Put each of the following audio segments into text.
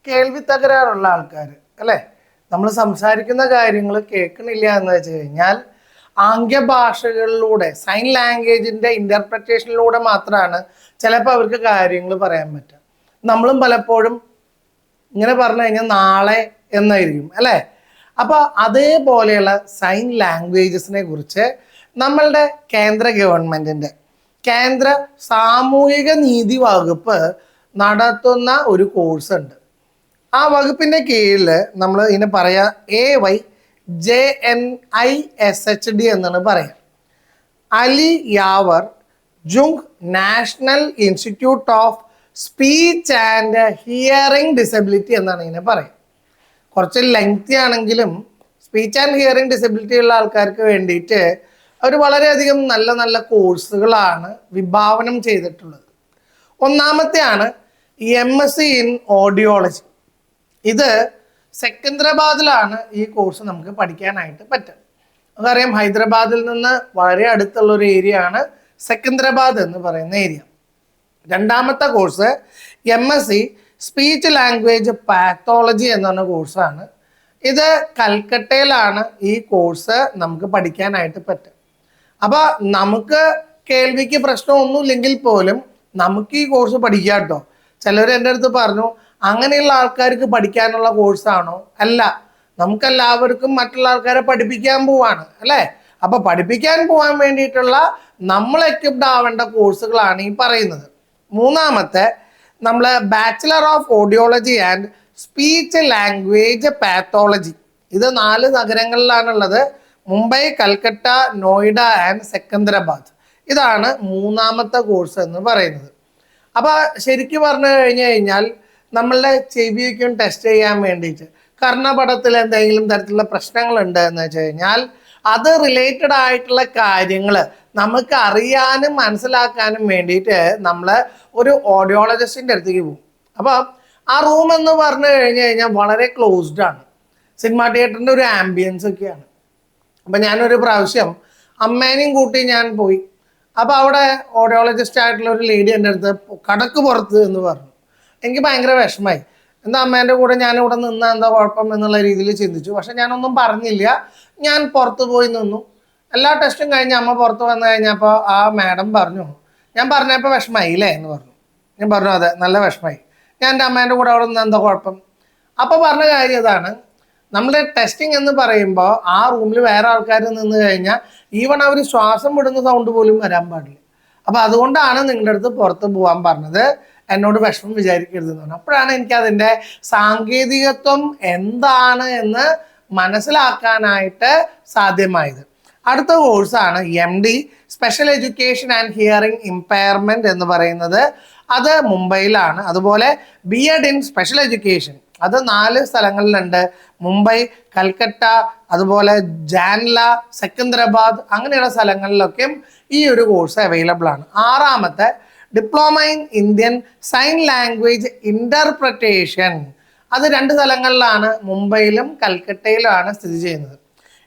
കേൾവി തകരാറുള്ള ആൾക്കാർ അല്ലേ, നമ്മൾ സംസാരിക്കുന്ന കാര്യങ്ങൾ കേൾക്കണില്ല എന്ന് വെച്ച് കഴിഞ്ഞാൽ ആംഗ്യഭാഷകളിലൂടെ സൈൻ ലാംഗ്വേജിന്റെ ഇന്റർപ്രിറ്റേഷനിലൂടെ മാത്രമാണ് ചിലപ്പോൾ അവർക്ക് കാര്യങ്ങൾ പറയാൻ പറ്റുക. നമ്മളും പലപ്പോഴും ഇങ്ങനെ പറഞ്ഞു കഴിഞ്ഞാൽ നാളെ എന്നായിരിക്കും അല്ലേ. അപ്പോൾ അതേപോലെയുള്ള സൈൻ ലാംഗ്വേജസിനെ കുറിച്ച് നമ്മളുടെ കേന്ദ്ര ഗവൺമെന്റിന്റെ കേന്ദ്ര സാമൂഹിക നീതി വകുപ്പ് നടത്തുന്ന ഒരു കോഴ്സ് ഉണ്ട്. ആ വകുപ്പിന്റെ കീഴിൽ നമ്മൾ ഇതിനെ പറയാ AYJNISHD എന്നാണ് പറയാം. Ali Yavar Jung national institute of speech and hearing disability എന്നാണ് ഇതിനെ പറയാം. കുറച്ച് ലെങ്തി ആണെങ്കിലും സ്പീച്ച് ആൻഡ് ഹിയറിംഗ് ഡിസബിലിറ്റി ഉള്ള ആൾക്കാർക്ക് വേണ്ടിയിട്ട് അവർ വളരെയധികം നല്ല നല്ല കോഴ്സുകളാണ് വിഭാവനം ചെയ്തിട്ടുള്ളത്. ഒന്നാമത്തെയാണ് MSc ഇൻ ഓഡിയോളജി. ഇത് സെക്കന്ദരാബാദിലാണ് ഈ കോഴ്സ് നമുക്ക് പഠിക്കാനായിട്ട് പറ്റുക. നമുക്കറിയാം ഹൈദരാബാദിൽ നിന്ന് വളരെ അടുത്തുള്ള ഒരു ഏരിയ ആണ് സെക്കന്ദരാബാദ് എന്ന് പറയുന്ന ഏരിയ. രണ്ടാമത്തെ course MSc speech language pathology എന്ന കോഴ്സാണ്. ഇത് കൽക്കട്ടയിലാണ് ഈ കോഴ്സ് നമുക്ക് പഠിക്കാനായിട്ട് പറ്റുക. അപ്പോൾ നമുക്ക് കേൾവിക്ക് പ്രശ്നമൊന്നുമില്ലെങ്കിൽ പോലും നമുക്ക് ഈ കോഴ്സ് പഠിക്കാം കേട്ടോ. ചിലർ എൻ്റെ അടുത്ത് പറഞ്ഞു അങ്ങനെയുള്ള ആൾക്കാർക്ക് പഠിക്കാനുള്ള കോഴ്സാണോ? അല്ല, നമുക്കെല്ലാവർക്കും മറ്റുള്ള ആൾക്കാരെ പഠിപ്പിക്കാൻ പോവാണ് അല്ലേ. അപ്പൊ പഠിപ്പിക്കാൻ പോകാൻ വേണ്ടിയിട്ടുള്ള നമ്മൾ എക്വിപ്ഡ് ആവേണ്ട കോഴ്സുകളാണ് ഈ പറയുന്നത്. മൂന്നാമത്തെ നമ്മൾ bachelor of audiology and speech language pathology. ഇത് 4 നഗരങ്ങളിലാണുള്ളത്: മുംബൈ, കൽക്കട്ട, നോയിഡ ആൻഡ് സെക്കന്ദരാബാദ്. ഇതാണ് മൂന്നാമത്തെ കോഴ്സ് എന്ന് പറയുന്നത്. അപ്പോൾ ശരിക്കും പറഞ്ഞു കഴിഞ്ഞാൽ നമ്മളുടെ ചെവിയൊക്കെ ടെസ്റ്റ് ചെയ്യാൻ വേണ്ടിയിട്ട് കർണപടത്തിൽ എന്തെങ്കിലും തരത്തിലുള്ള പ്രശ്നങ്ങളുണ്ട് എന്ന് വെച്ച് കഴിഞ്ഞാൽ അത് റിലേറ്റഡ് ആയിട്ടുള്ള കാര്യങ്ങൾ നമുക്ക് അറിയാനും മനസ്സിലാക്കാനും വേണ്ടിയിട്ട് നമ്മൾ ഒരു ഓഡിയോളജിസ്റ്റിൻ്റെ അടുത്തേക്ക് പോകും. അപ്പോൾ ആ റൂം എന്ന് പറഞ്ഞു കഴിഞ്ഞാൽ വളരെ ക്ലോസ്ഡ് ആണ്. സിനിമാ തിയേറ്ററിൻ്റെ ഒരു ആംബിയൻസ് ഒക്കെയാണ്. അപ്പം ഞാനൊരു പ്രാവശ്യം അമ്മേനെയും കൂട്ടി ഞാൻ പോയി. അപ്പോൾ അവിടെ ഓഡിയോളജിസ്റ്റ് ആയിട്ടുള്ള ഒരു ലേഡി എൻ്റെ അടുത്ത് കടക്ക് പുറത്ത് എന്ന് പറഞ്ഞു. എനിക്ക് ഭയങ്കര വിഷമമായി. എന്താ അമ്മേൻ്റെ കൂടെ ഞാനിവിടെ നിന്നാ എന്താ കുഴപ്പം എന്നുള്ള രീതിയിൽ ചിന്തിച്ചു. പക്ഷെ ഞാനൊന്നും പറഞ്ഞില്ല. ഞാൻ പുറത്ത് പോയി നിന്നു. എല്ലാ ടെസ്റ്റും കഴിഞ്ഞ് അമ്മ പുറത്ത് വന്നു കഴിഞ്ഞപ്പോൾ ആ മാഡം പറഞ്ഞു, ഞാൻ പറഞ്ഞപ്പോൾ വിഷമമായി അല്ലേ എന്ന് പറഞ്ഞു. ഞാൻ പറഞ്ഞു അതെ, നല്ല വിഷമമായി. ഞാൻ എൻ്റെ അമ്മേൻ്റെ കൂടെ അവിടെ നിന്ന് എന്താ കുഴപ്പം. അപ്പോൾ പറഞ്ഞ കാര്യം ഇതാണ്, നമ്മൾ ടെസ്റ്റിംഗ് എന്ന് പറയുമ്പോൾ ആ റൂമിൽ വേറെ ആൾക്കാർ നിന്ന് കഴിഞ്ഞാൽ ഈവൺ അവർ ശ്വാസം വിടുന്ന സൗണ്ട് പോലും വരാൻ പാടില്ല. അപ്പോൾ അതുകൊണ്ടാണ് നിങ്ങളുടെ അടുത്ത് പുറത്ത് പോകാൻ പറഞ്ഞത്, എന്നോട് വിഷമം വിചാരിക്കരുതെന്ന് പറഞ്ഞു. അപ്പോഴാണ് എനിക്ക് അതിൻ്റെ സാങ്കേതികത്വം എന്താണ് എന്ന് മനസ്സിലാക്കാനായിട്ട് സാധ്യമായത്. അടുത്ത കോഴ്സാണ് MD special education and hearing impairment എന്ന് പറയുന്നത്. അത് മുംബൈയിലാണ്. അതുപോലെ BEd ഇൻ സ്പെഷ്യൽ എഡ്യൂക്കേഷൻ, അത് 4 സ്ഥലങ്ങളിലുണ്ട്: മുംബൈ, കൽക്കട്ട, അതുപോലെ ജാൻല, സെക്കന്ദരാബാദ്, അങ്ങനെയുള്ള സ്ഥലങ്ങളിലൊക്കെയും ഈ ഒരു കോഴ്സ് അവൈലബിൾ ആണ്. ആറാമത്തെ diploma in Indian sign language interpretation, അത് 2 സ്ഥലങ്ങളിലാണ്, മുംബൈയിലും കൽക്കട്ടയിലുമാണ് സ്ഥിതി ചെയ്യുന്നത്.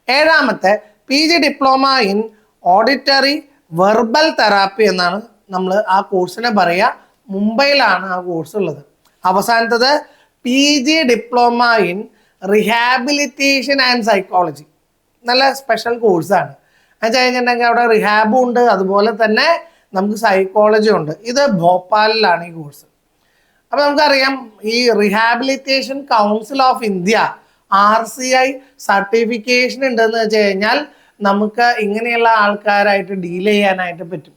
ഏഴാമത്തെ PG diploma in auditory verbal therapy എന്നാണ് നമ്മൾ ആ കോഴ്സിനെ പറയുക. മുംബൈയിലാണ് ആ കോഴ്സ് ഉള്ളത്. അവസാനത്തത് PG diploma in rehabilitation and psychology. നല്ല സ്പെഷ്യൽ കോഴ്സാണ്. എന്ന് കഴിഞ്ഞിട്ടുണ്ടെങ്കിൽ അവിടെ റിഹാബും ഉണ്ട്, അതുപോലെ തന്നെ നമുക്ക് സൈക്കോളജി ഉണ്ട്. ഇത് ഭോപ്പാലിലാണ് ഈ കോഴ്സ്. അപ്പോൾ നമുക്കറിയാം ഈ rehabilitation council of India RCI certification ഉണ്ടെന്ന് വെച്ച് കഴിഞ്ഞാൽ നമുക്ക് ഇങ്ങനെയുള്ള ആൾക്കാരായിട്ട് ഡീൽ ചെയ്യാനായിട്ട് പറ്റും.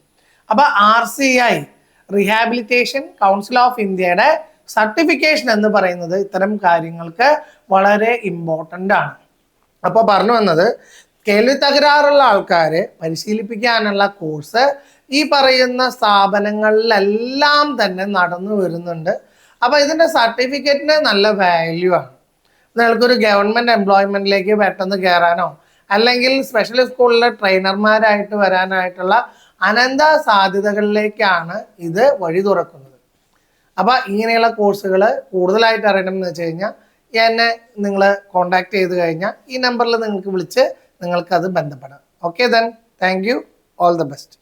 അപ്പോൾ RCI റിഹാബിലിറ്റേഷൻ കൗൺസിൽ ഓഫ് ഇന്ത്യയുടെ സർട്ടിഫിക്കേഷൻ എന്ന് പറയുന്നത് ഇത്തരം കാര്യങ്ങൾക്ക് വളരെ ഇമ്പോർട്ടൻ്റ് ആണ്. അപ്പോൾ പറഞ്ഞു വന്നത്, കേൾവി തകരാറുള്ള ആൾക്കാരെ പരിശീലിപ്പിക്കാനുള്ള കോഴ്സ് ഈ പറയുന്ന സ്ഥാപനങ്ങളിലെല്ലാം തന്നെ നടന്നു വരുന്നുണ്ട്. അപ്പോൾ ഇതിൻ്റെ സർട്ടിഫിക്കറ്റിന് നല്ല വാല്യൂ ആണ്. നിങ്ങൾക്കൊരു ഗവൺമെൻറ് എംപ്ലോയ്മെൻറ്റിലേക്ക് പെട്ടെന്ന് കയറാനോ അല്ലെങ്കിൽ സ്പെഷ്യൽ സ്കൂളിലെ ട്രെയിനർമാരായിട്ട് വരാനായിട്ടുള്ള അനന്ത സാധ്യതകളിലേക്കാണ് ഇത് വഴി തുറക്കുന്നത്. അപ്പോൾ ഇങ്ങനെയുള്ള കോഴ്സുകൾ കൂടുതലായിട്ട് അറിയണം എന്ന് വെച്ച് കഴിഞ്ഞാൽ എന്നെ നിങ്ങൾ കോൺടാക്ട് ചെയ്ത് കഴിഞ്ഞാൽ ഈ നമ്പറിൽ നിങ്ങൾക്ക് വിളിച്ച് നിങ്ങൾക്കത് ബന്ധപ്പെടാം. Okay then, thank you, all the best.